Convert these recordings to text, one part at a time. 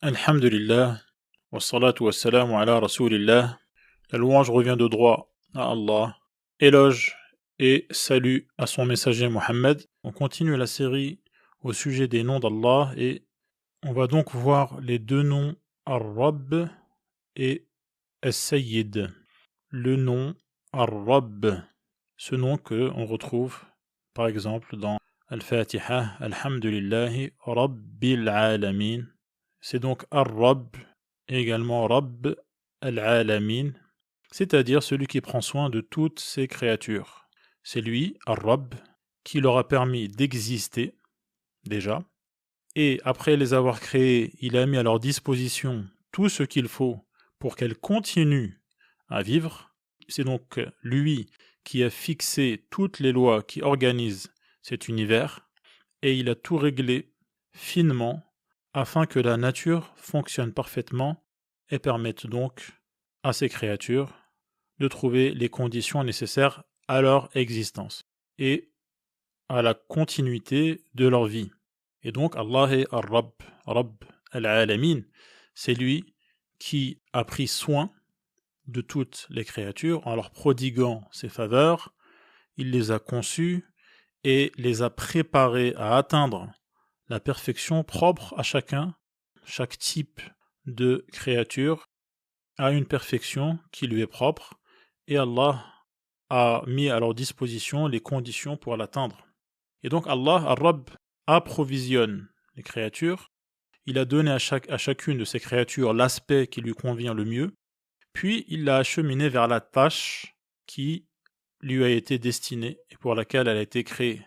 Alhamdulillah, wa salatu wa salamu ala rasulillah. La louange revient de droit à Allah. Éloge et salut à son messager Mohammed. On continue la série au sujet des noms d'Allah et on va donc voir les deux noms Ar-Rabb et As-Sayyid. Le nom Ar-Rabb, ce nom que on retrouve par exemple dans Al-Fatiha, Alhamdulillahi Rabbil Alamin. C'est donc Ar-Rabb et également Rabb al-Alamin, c'est-à-dire celui qui prend soin de toutes ses créatures. C'est lui, Ar-Rabb, qui leur a permis d'exister, déjà, et après les avoir créées, il a mis à leur disposition tout ce qu'il faut pour qu'elles continuent à vivre. C'est donc lui qui a fixé toutes les lois qui organisent cet univers, et il a tout réglé finement afin que la nature fonctionne parfaitement et permette donc à ces créatures de trouver les conditions nécessaires à leur existence et à la continuité de leur vie. Et donc Allah est Ar-Rabb, Rabb al-Alamin, c'est lui qui a pris soin de toutes les créatures en leur prodiguant ses faveurs, il les a conçues et les a préparées à atteindre la perfection propre à chacun. Chaque type de créature a une perfection qui lui est propre et Allah a mis à leur disposition les conditions pour l'atteindre. Et donc Allah, Ar-Rabb, approvisionne les créatures, il a donné à chacune de ces créatures l'aspect qui lui convient le mieux, puis il l'a acheminée vers la tâche qui lui a été destinée et pour laquelle elle a été créée.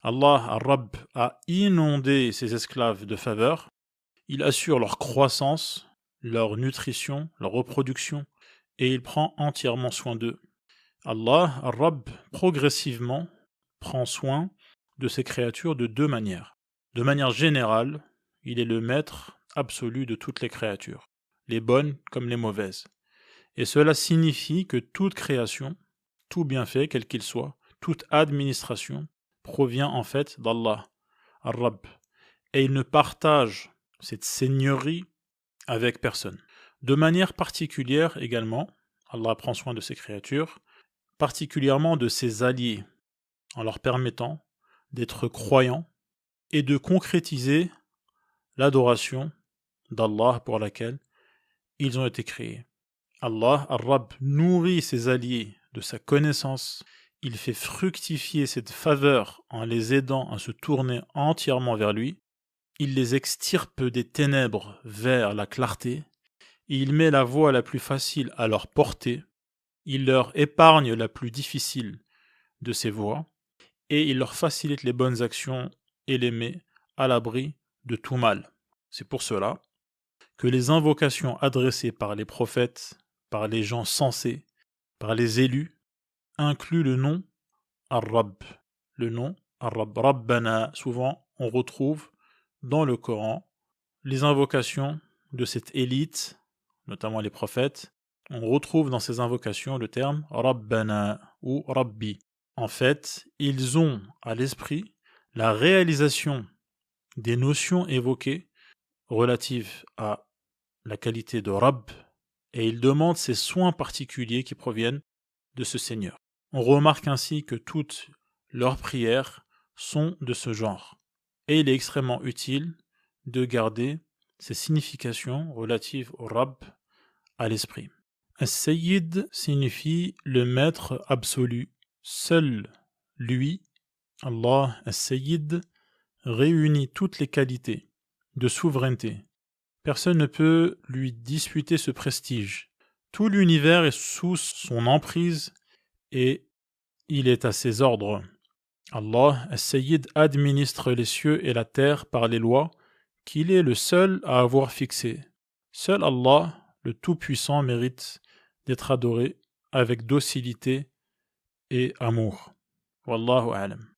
Allah, Ar-Rabb, a inondé ses esclaves de faveurs, il assure leur croissance, leur nutrition, leur reproduction, et il prend entièrement soin d'eux. Allah, Ar-Rabb, progressivement prend soin de ses créatures de deux manières. De manière générale, il est le maître absolu de toutes les créatures, les bonnes comme les mauvaises. Et cela signifie que toute création, tout bienfait, quel qu'il soit, toute administration, provient en fait d'Allah, Ar-Rabb. Et il ne partage cette seigneurie avec personne. De manière particulière également, Allah prend soin de ses créatures, particulièrement de ses alliés, en leur permettant d'être croyants et de concrétiser l'adoration d'Allah pour laquelle ils ont été créés. Allah, Ar-Rabb, nourrit ses alliés de sa connaissance, il fait fructifier cette faveur en les aidant à se tourner entièrement vers lui, il les extirpe des ténèbres vers la clarté, et il met la voie la plus facile à leur portée, il leur épargne la plus difficile de ces voies, et il leur facilite les bonnes actions et les met à l'abri de tout mal. C'est pour cela que les invocations adressées par les prophètes, par les gens sensés, par les élus, incluent le nom Ar-Rabb. Le nom Ar-Rabb, Rabbana, souvent on retrouve dans le Coran les invocations de cette élite, notamment les prophètes. On retrouve dans ces invocations le terme Rabbana ou Rabbi. En fait, ils ont à l'esprit la réalisation des notions évoquées relatives à la qualité de Rabb, et ils demandent ces soins particuliers qui proviennent de ce Seigneur. On remarque ainsi que toutes leurs prières sont de ce genre, et il est extrêmement utile de garder ces significations relatives au Rabb à l'esprit. As-Sayyid signifie le maître absolu. Seul lui, Allah As-Sayyid, réunit toutes les qualités de souveraineté. Personne ne peut lui disputer ce prestige. Tout l'univers est sous son emprise et il est à ses ordres. Allah, As-Sayyid, administre les cieux et la terre par les lois qu'il est le seul à avoir fixées. Seul Allah, le Tout-Puissant, mérite d'être adoré avec docilité et amour. Wallahu a'lam.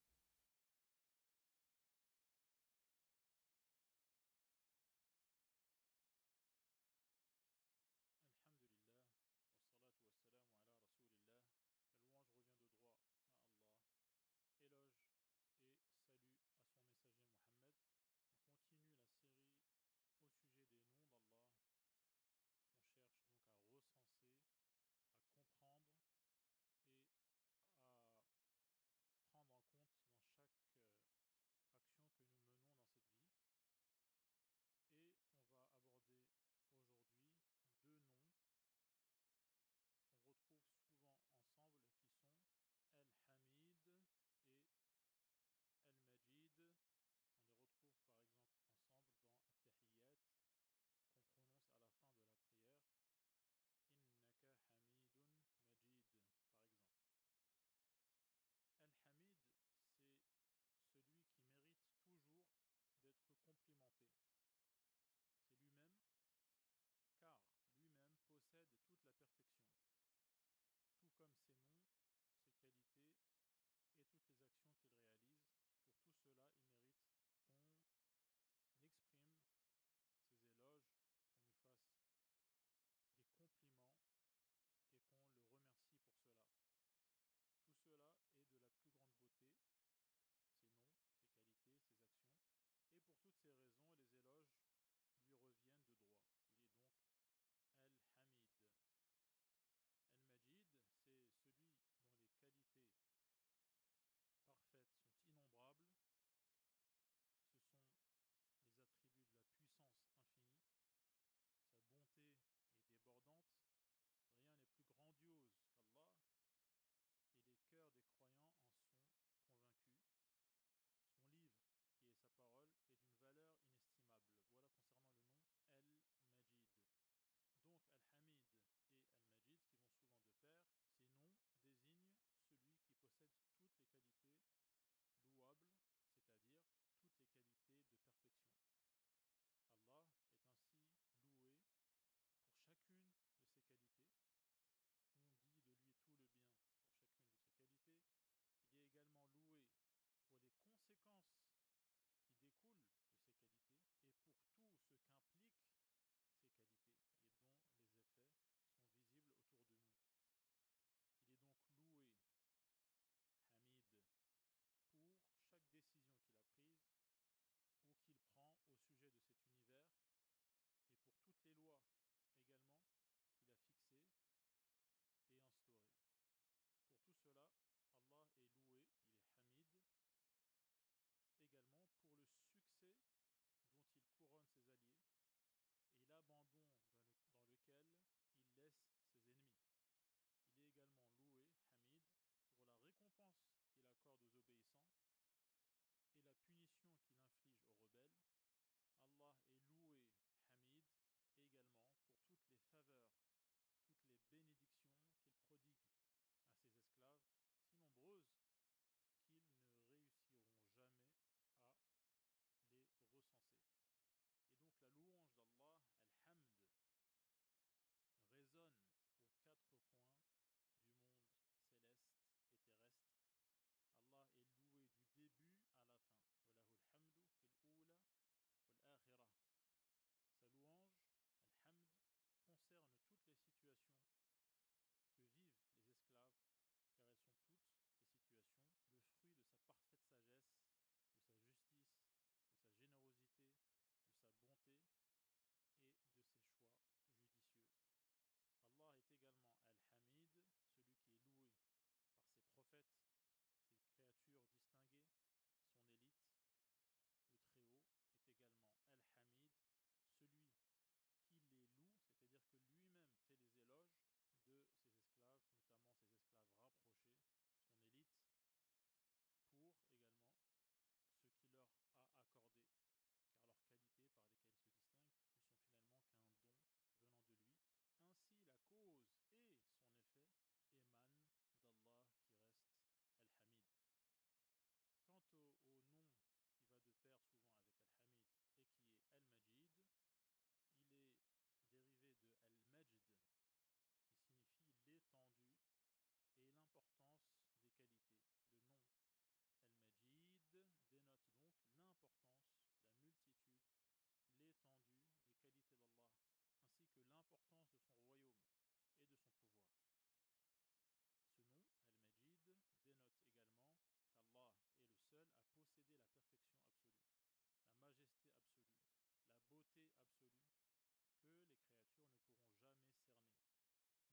pourront jamais cerner, ne pourront jamais en faire le tour. Lorsque les noms Al-Hamid et Al-Majid sont cités ensemble, le premier, Al-Hamid, désigne plutôt la multitude et l'étendue des qualités, tandis que le deuxième, Al-Majid, dénote plutôt leur importance et le fait qu'Allah en a le monopole. Wallahu a'lam.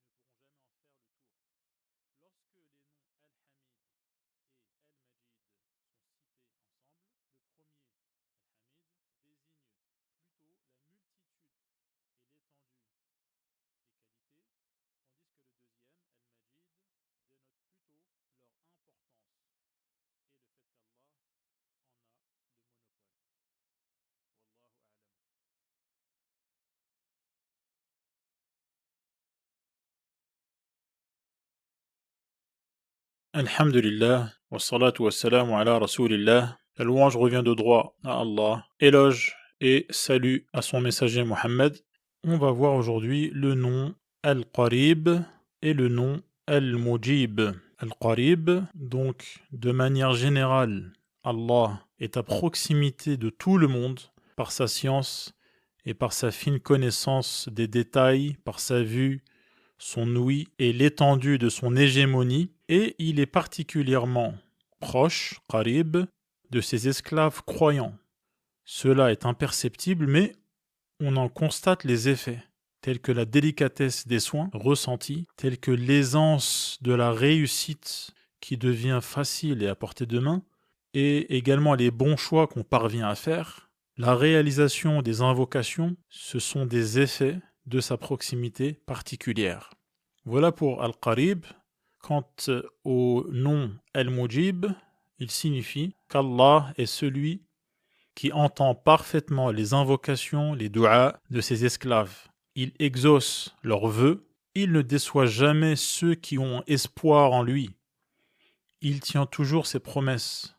Alhamdulillah, wa salatu wa salamu ala rasulillah. La louange revient de droit à Allah. Éloge et salut à son messager Mohammed. On va voir aujourd'hui le nom Al-Qarib et le nom Al-Mujib. Al-Qarib, donc de manière générale, Allah est à proximité de tout le monde par sa science et par sa fine connaissance des détails, par sa vue, son ouïe et l'étendue de son hégémonie, et il est particulièrement proche, Qarib, de ses esclaves croyants. Cela est imperceptible, mais on en constate les effets, tels que la délicatesse des soins ressentis, tels que l'aisance de la réussite qui devient facile et à portée de main, et également les bons choix qu'on parvient à faire. La réalisation des invocations, ce sont des effets de sa proximité particulière. Voilà pour Al-Qarib. Quant au nom Al-Mujib, il signifie qu'Allah est celui qui entend parfaitement les invocations, les du'as de ses esclaves. Il exauce leurs vœux, il ne déçoit jamais ceux qui ont espoir en lui. Il tient toujours ses promesses,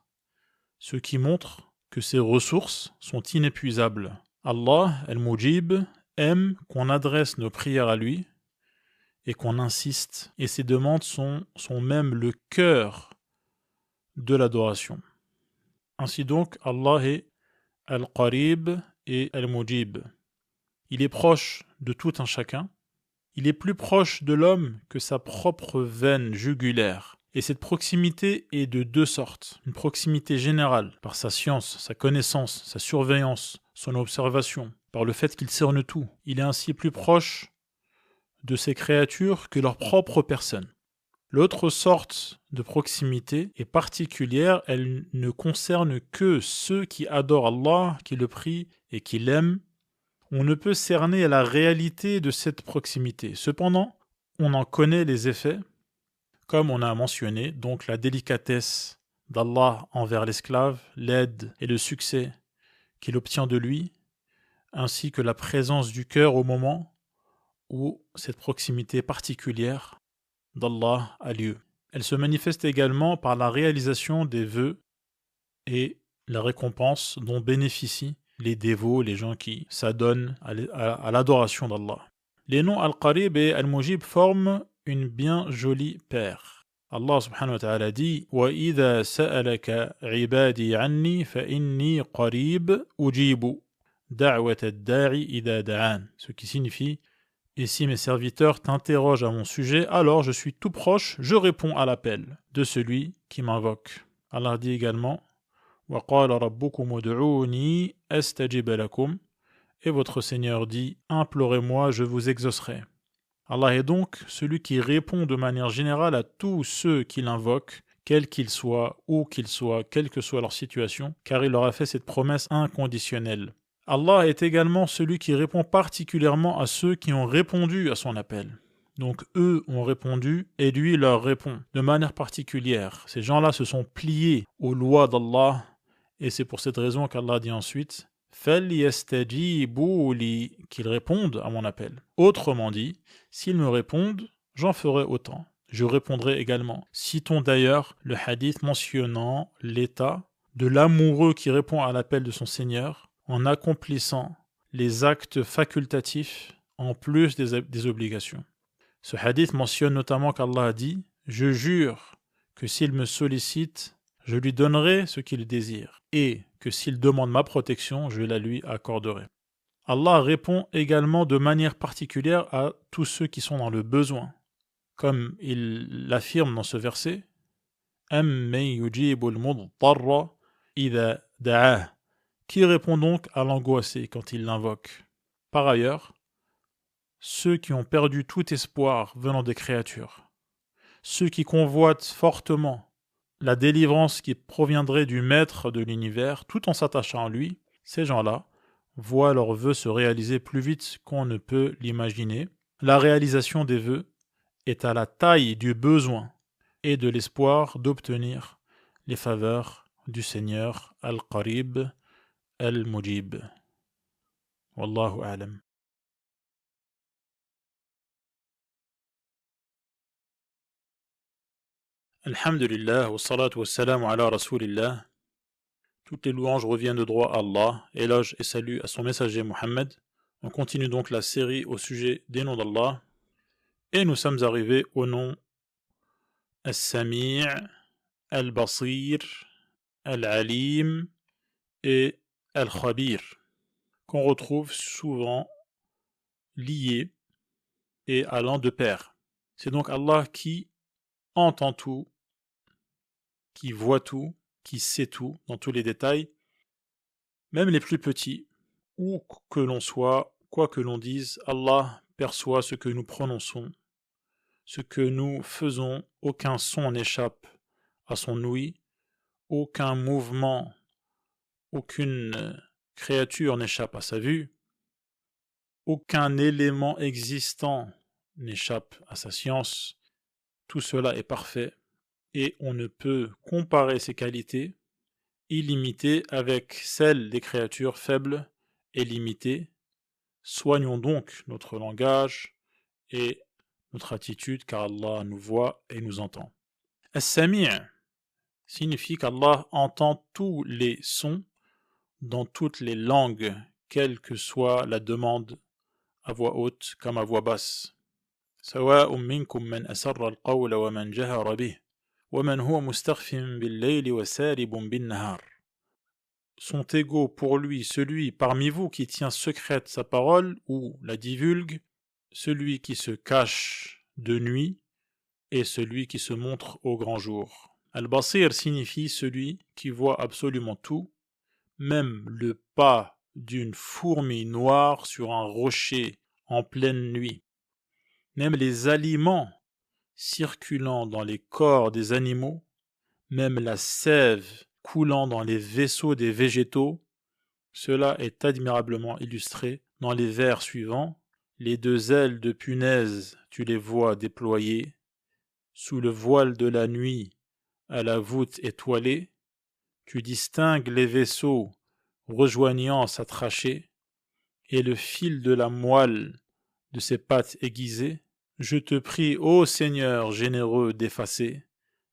ce qui montre que ses ressources sont inépuisables. Allah, Al-Mujib, aime qu'on adresse nos prières à lui et qu'on insiste, et ses demandes sont même le cœur de l'adoration. Ainsi donc, Allah est Al-Qarib et Al-Mujib. Il est proche de tout un chacun. Il est plus proche de l'homme que sa propre veine jugulaire. Et cette proximité est de deux sortes. Une proximité générale, par sa science, sa connaissance, sa surveillance, son observation, par le fait qu'il cerne tout. Il est ainsi plus proche de ces créatures que leur propre personne. L'autre sorte de proximité est particulière, elle ne concerne que ceux qui adorent Allah, qui le prient et qui l'aiment. On ne peut cerner la réalité de cette proximité. Cependant, on en connaît les effets, comme on a mentionné, donc la délicatesse d'Allah envers l'esclave, l'aide et le succès qu'il obtient de lui, ainsi que la présence du cœur au moment où cette proximité particulière d'Allah a lieu. Elle se manifeste également par la réalisation des vœux et la récompense dont bénéficient les dévots, les gens qui s'adonnent à l'adoration d'Allah. Les noms Al-Qarib et Al-Mujib forment une bien jolie paire. Allah subhanahu wa ta'ala dit « وَإِذَا سَأَلَكَ عِبَادِي عَنِّي فَإِنِّي قَرِيبٌ أُجِيبُ دَعْوَةَ الدَّاعِ إِذَا دَعَانِ » Ce qui signifie « Et si mes serviteurs t'interrogent à mon sujet, alors je suis tout proche, je réponds à l'appel de celui qui m'invoque. » Allah dit également « وَقَالَ رَبُّكُمُ ادْعُونِي أَسْتَجِبَ لَكُمْ » Et votre Seigneur dit « Implorez-moi, je vous exaucerai. » Allah est donc celui qui répond de manière générale à tous ceux qui l'invoquent, quels qu'ils soient, où qu'ils soient, quelle que soit leur situation, car il leur a fait cette promesse inconditionnelle. Allah est également celui qui répond particulièrement à ceux qui ont répondu à son appel. Donc eux ont répondu et lui leur répond de manière particulière. Ces gens-là se sont pliés aux lois d'Allah et c'est pour cette raison qu'Allah dit ensuite فَلْيَسْتَجِيبُوا لِي qu'ils répondent à mon appel. Autrement dit, s'ils me répondent, j'en ferai autant. Je répondrai également. Citons d'ailleurs le hadith mentionnant l'état de l'amoureux qui répond à l'appel de son Seigneur en accomplissant les actes facultatifs en plus des obligations. Ce hadith mentionne notamment qu'Allah a dit « Je jure que s'il me sollicite, je lui donnerai ce qu'il désire, et que s'il demande ma protection, je la lui accorderai. » Allah répond également de manière particulière à tous ceux qui sont dans le besoin, comme il l'affirme dans ce verset « Amman yujibul mudtarra idha da'ah » qui répond donc à l'angoissé quand il l'invoque. Par ailleurs, ceux qui ont perdu tout espoir venant des créatures, ceux qui convoitent fortement la délivrance qui proviendrait du Maître de l'univers tout en s'attachant à lui, ces gens-là voient leurs vœux se réaliser plus vite qu'on ne peut l'imaginer. La réalisation des vœux est à la taille du besoin et de l'espoir d'obtenir les faveurs du Seigneur Al-Qarib Al-Mujib. Wallahu a'lam. Alhamdulillah, wa salatu wa salam ala rasulillah. Toutes les louanges reviennent de droit à Allah, éloge et salut à son messager Muhammad. On continue donc la série au sujet des noms d'Allah. Et nous sommes arrivés au nom As-Sami', Al-Basir, Al-Alim et Al-Khabir, qu'on retrouve souvent liés et allant de pair. C'est donc Allah qui entend tout, qui voit tout, qui sait tout dans tous les détails, même les plus petits, où que l'on soit, quoi que l'on dise, Allah perçoit ce que nous prononçons, ce que nous faisons, aucun son n'échappe à son ouïe, aucun mouvement, aucune créature n'échappe à sa vue, aucun élément existant n'échappe à sa science, tout cela est parfait et on ne peut comparer ses qualités illimitées avec celles des créatures faibles et limitées. Soignons donc notre langage et notre attitude car Allah nous voit et nous entend. As-Sami' signifie qu'Allah entend tous les sons dans toutes les langues, quelle que soit la demande à voix haute comme à voix basse. سواء منكم من أسر القول ومن جهر به ومن هو مستخف بالليل وسارب بالنهار. Sont égaux pour lui celui parmi vous qui tient secrète sa parole ou la divulgue, celui qui se cache de nuit et celui qui se montre au grand jour. Al-Basir signifie celui qui voit absolument tout, même le pas d'une fourmi noire sur un rocher en pleine nuit. Même les aliments circulant dans les corps des animaux, même la sève coulant dans les vaisseaux des végétaux, cela est admirablement illustré dans les vers suivants. Les deux ailes de punaise, tu les vois déployées, sous le voile de la nuit, à la voûte étoilée, tu distingues les vaisseaux rejoignant sa trachée, et le fil de la moelle de ses pattes aiguisées. Je te prie, ô Seigneur généreux, d'effacer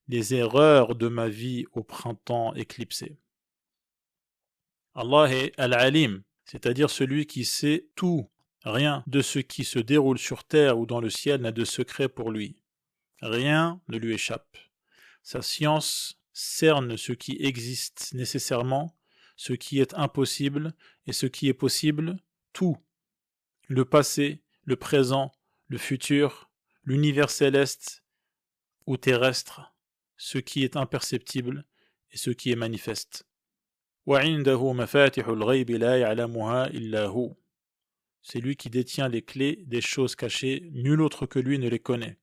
les erreurs de ma vie au printemps éclipsé. Allah est Al-Alim, c'est-à-dire celui qui sait tout. Rien de ce qui se déroule sur terre ou dans le ciel n'a de secret pour lui. Rien ne lui échappe. Sa science cerne ce qui existe nécessairement, ce qui est impossible et ce qui est possible, tout. Le passé, le présent, le futur, l'univers céleste ou terrestre, ce qui est imperceptible et ce qui est manifeste. وعنده مفاتح الغيب لا يعلمها إلا هو. C'est lui qui détient les clés des choses cachées, nul autre que lui ne les connaît.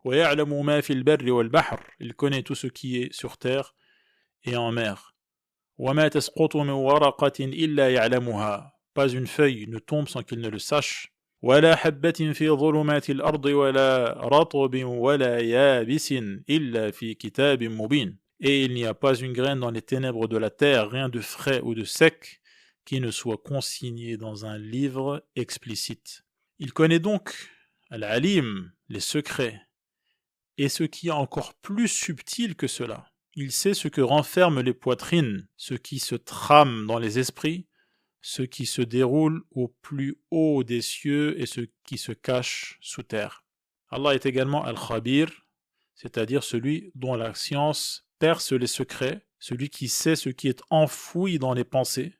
ويعلم ما في البر والبحر. Il connaît tout ce qui est sur terre et en mer. وما تسقط من ورقة إلا يعلمها. Pas une feuille ne tombe sans qu'il ne le sache. ولا حبة في ظلمات الأرض ولا رطب ولا يابس إلا في كتاب مبين. Et il n'y a pas une graine dans les ténèbres de la terre, rien de frais ou de sec, qui ne soit consigné dans un livre explicite. Il connaît donc, Al-Alim, les secrets, et ce qui est encore plus subtil que cela. Il sait ce que renferment les poitrines, ce qui se trame dans les esprits, ce qui se déroule au plus haut des cieux et ce qui se cache sous terre. Allah est également Al-Khabir, c'est-à-dire celui dont la science perce les secrets, celui qui sait ce qui est enfoui dans les pensées,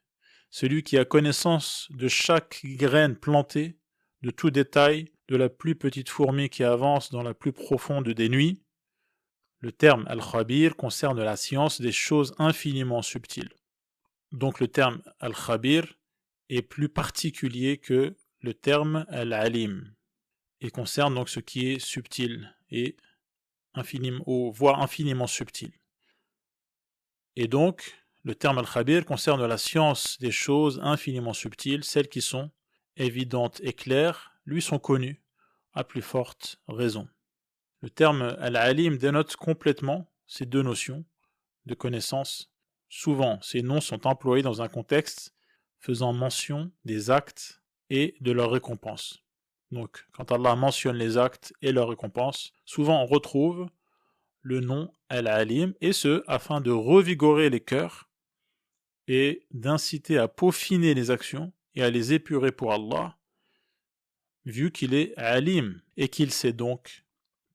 celui qui a connaissance de chaque graine plantée, de tout détail, de la plus petite fourmi qui avance dans la plus profonde des nuits. Le terme Al-Khabir concerne la science des choses infiniment subtiles. Donc le terme Al-Khabir est plus particulier que le terme Al-Alim. et concerne donc ce qui est subtil et voire infiniment subtil. Et donc, le terme al-khabir concerne la science des choses infiniment subtiles, celles qui sont évidentes et claires, lui sont connues, à plus forte raison. Le terme al-alim dénote complètement ces deux notions de connaissance. Souvent, ces noms sont employés dans un contexte faisant mention des actes et de leurs récompenses. Donc, quand Allah mentionne les actes et leurs récompenses, souvent on retrouve le nom al-alim, et ce, afin de revigorer les cœurs et d'inciter à peaufiner les actions et à les épurer pour Allah, vu qu'il est alim et qu'il sait donc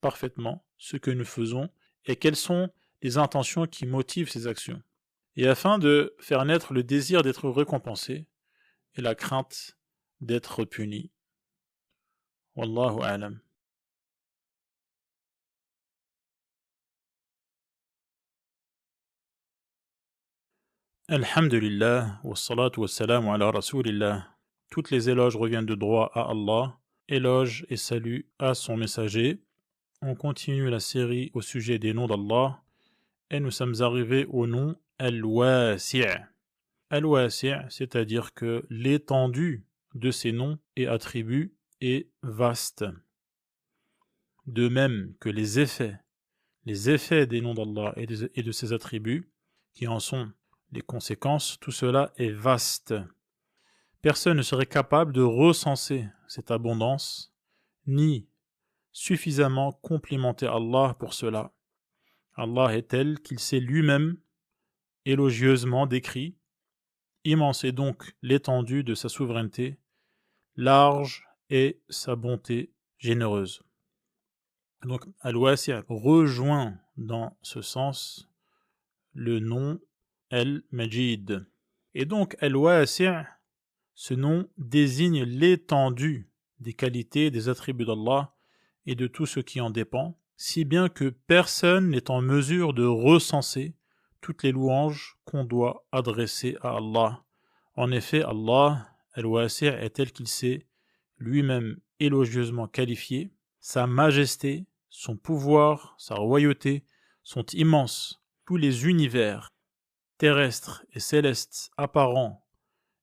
parfaitement ce que nous faisons et quelles sont les intentions qui motivent ces actions. Et afin de faire naître le désir d'être récompensé et la crainte d'être puni. Wallahu a'lam. Alhamdulillah, wa salatu wa salam ala rasulillah. Toutes les éloges reviennent de droit à Allah. Éloges et salut à son messager. On continue la série au sujet des noms d'Allah. Et nous sommes arrivés au nom Al-Wasi'. Al-Wasi', c'est-à-dire que l'étendue de ces noms et attributs est vaste. De même que les effets des noms d'Allah et de ses attributs, qui en sont les conséquences, tout cela est vaste. Personne ne serait capable de recenser cette abondance, ni suffisamment complimenter Allah pour cela. Allah est tel qu'il s'est lui-même élogieusement décrit. Immense est donc l'étendue de sa souveraineté, large est sa bonté généreuse. Donc, Al-Wasi' rejoint dans ce sens le nom Al-Majid. Et donc, Al-Wasi', ce nom désigne l'étendue des qualités, des attributs d'Allah et de tout ce qui en dépend, si bien que personne n'est en mesure de recenser toutes les louanges qu'on doit adresser à Allah. En effet, Allah, Al-Wasi' est tel qu'il s'est lui-même élogieusement qualifié. Sa majesté, son pouvoir, sa royauté sont immenses. Tous les univers, terrestres et célestes, apparents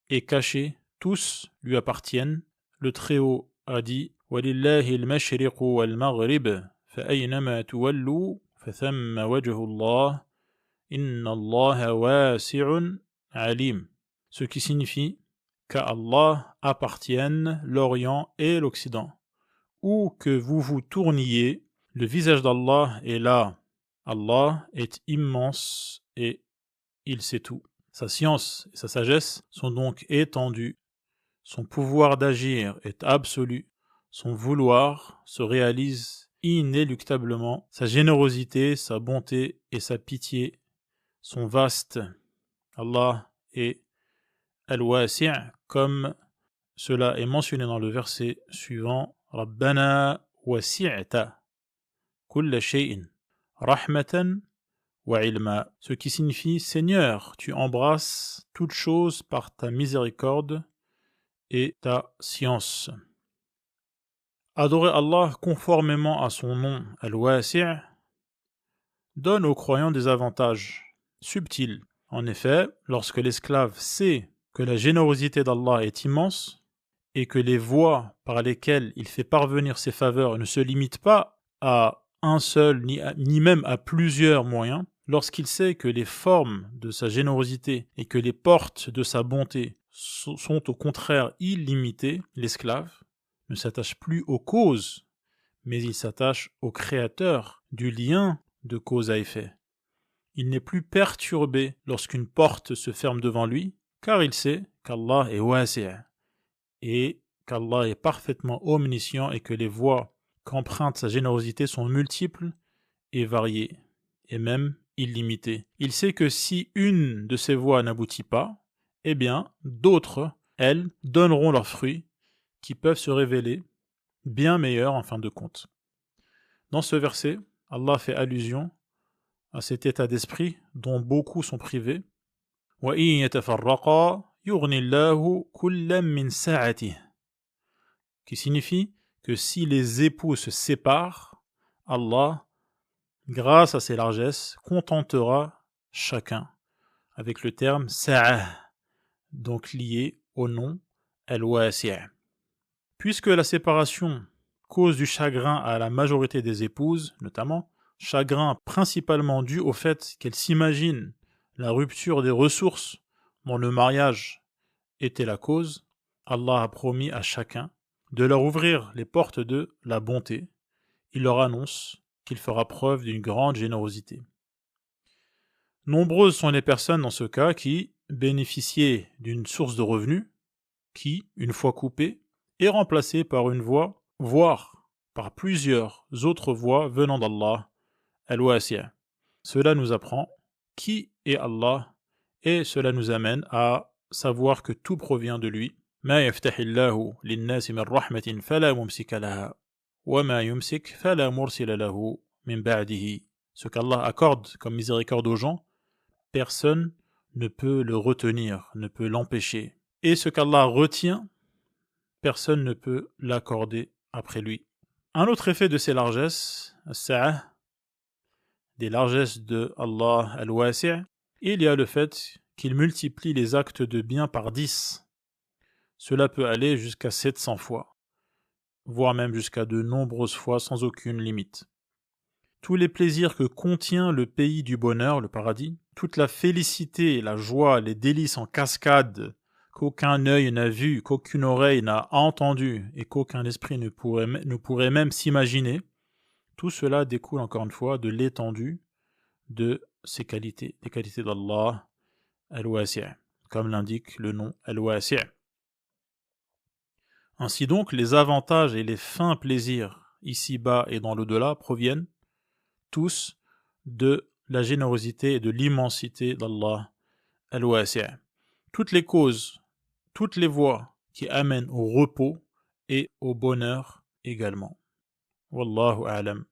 et cachés, tous lui appartiennent. Le Très-Haut a dit « Walillahi al-mashriqu wal-maghrib, fa-aynama tuwallu, fa-thamma wajhu Allah, inna Allaha wasi'un alim » ce qui signifie qu'à Allah appartiennent l'Orient et l'Occident. Où que vous vous tourniez, le visage d'Allah est là. Allah est immense et il sait tout. Sa science et sa sagesse sont donc étendues. Son pouvoir d'agir est absolu. Son vouloir se réalise inéluctablement. Sa générosité, sa bonté et sa pitié sont vastes. Allah est Al-Wasi', comme cela est mentionné dans le verset suivant. Rabbana wasi'ta kulla shay'in rahmatan wa ilma, ce qui signifie Seigneur, tu embrasses toute chose par ta miséricorde et ta science. Adorer Allah conformément à son nom Al-Wasi' donne aux croyants des avantages subtils. En effet, lorsque l'esclave sait que la générosité d'Allah est immense et que les voies par lesquelles il fait parvenir ses faveurs ne se limitent pas à un seul ni même à plusieurs moyens, lorsqu'il sait que les formes de sa générosité et que les portes de sa bonté sont au contraire illimitées, l'esclave ne s'attache plus aux causes, mais il s'attache au créateur du lien de cause à effet. Il n'est plus perturbé lorsqu'une porte se ferme devant lui, car il sait qu'Allah est wasi' et qu'Allah est parfaitement omniscient et que les voies qu'emprunte sa générosité sont multiples et variées, et même illimitées. Il sait que si une de ces voies n'aboutit pas, eh bien, d'autres, elles, donneront leurs fruits, qui peuvent se révéler bien meilleurs en fin de compte. Dans ce verset, Allah fait allusion à cet état d'esprit dont beaucoup sont privés. وَإِن يَتَفَرَّقَا يُغْنِ اللَّهُ كُلًّا مِنْ سَعَتِهِ, qui signifie que si les époux se séparent, Allah, grâce à ses largesses, contentera chacun, avec le terme sa'ah, donc lié au nom al-wasi'. Puisque la séparation cause du chagrin à la majorité des épouses, notamment, chagrin principalement dû au fait qu'elles s'imaginent la rupture des ressources dont le mariage était la cause, Allah a promis à chacun de leur ouvrir les portes de la bonté. Il leur annonce qu'il fera preuve d'une grande générosité. Nombreuses sont les personnes dans ce cas qui bénéficiaient d'une source de revenus qui, une fois coupée, est remplacée par une voie, voire par plusieurs autres voies venant d'Allah, al-Wasi'. Cela nous apprend qui est Allah et cela nous amène à savoir que tout provient de lui. Ma yaftahillahu lin-nasi min rahmatin fala mumsika laha wa ma yumsik fala mursila lahu min ba'dihi. Ce qu'Allah accorde comme miséricorde aux gens, personne ne peut le retenir, ne peut l'empêcher. Et ce qu'Allah retient, personne ne peut l'accorder après lui. Un autre effet de ces largesses, as-sa'ah, des largesses de Allah al-Wasi', il y a le fait qu'il multiplie les actes de bien par 10. Cela peut aller jusqu'à 700 fois, voire même jusqu'à de nombreuses fois sans aucune limite. Tous les plaisirs que contient le pays du bonheur, le paradis, toute la félicité, la joie, les délices en cascade, qu'aucun œil n'a vu, qu'aucune oreille n'a entendu et qu'aucun esprit ne pourrait même s'imaginer, tout cela découle encore une fois de l'étendue de ses qualités, des qualités d'Allah al-Wasi', comme l'indique le nom al-Wasi'. Ainsi donc, les avantages et les fins plaisirs ici-bas et dans l'au-delà proviennent tous de la générosité et de l'immensité d'Allah al-Wasi'. Toutes les causes, toutes les voies qui amènent au repos et au bonheur également. Wallahu a'lam.